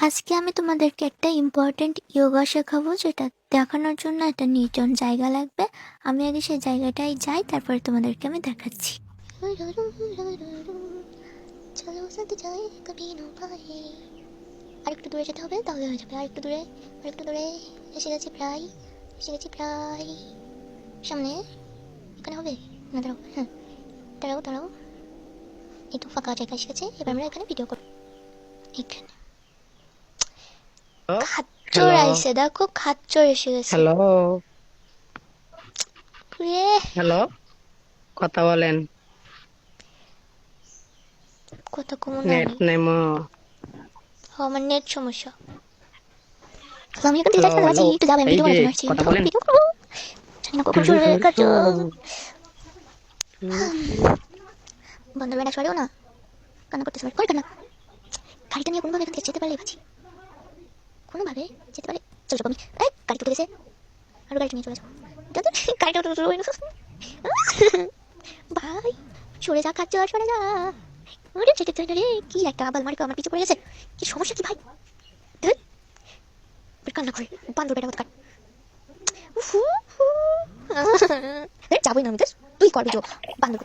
আজকে আমি তোমাদেরকে একটা ইম্পর্ট্যান্ট যোগা শেখাবো, যেটা দেখানোর জন্য একটা নির্জন জায়গা লাগবে। আমি আগে সেই জায়গাটায় যাই, তারপরে তোমাদেরকে আমি দেখাচ্ছি। চলো সাথে যাই কবি না পায়ে। আরেকটু দূরে যেতে হবে, তাহলে হয়ে যাবে। আরেকটু দূরে, আরেকটু দূরে। এসে গেছি প্রায়, এসে গেছি প্রায়। সামনে এখানে হবে না? দাঁড়াও, হ্যাঁ দাঁড়াও দাঁড়াও, একটু ফাঁকা জায়গা এসে গেছে। এবার আমরা এখানে ভিডিও করবো। এখানে খাচ্চর হ্যালো আইসে, দেখো খাচ্চর এসে গেছে। হ্যালো রে হ্যালো, কথা বলেন। কত কমন নেট নেই। নেমো। আমার নেট সমস্যা। আমি এখন হ্যালো রিচার্জ করে হ্যালো, আছি, একটু যাবে এই ভিডিও যে করার জন্য আসছি। কথা তো বলেন। ভিডিও করবো, জানি না কখন শুরু হবে খাচ্চর। বন্ধুর বেলা সরেও না, কান্না করতেছে। করে কান্না, গাড়িটা নিয়ে কোনোভাবে এখান থেকে যেতে পারলেই বাঁচি। কোনোভাবে যেতে পারলে চলে যাবো আমি। এই গাড়ি তুলে গেছে, আরো গাড়িটা নিয়ে চলে যাবো। গাড়িটা তো শুরু হয় না। ভাই সরে যা খাচ্চর, সরে যা। আরে যেতে চাই না রে, কি একটা আবাল মারিকা আমার পিছু পড়ে গেছে। কি সমস্যা কি ভাই? ধুর, কান্না করে বান্ধব বেটা মতো কাট। যাবোই না আমি, তুই কর ভিডিও বান্ধব।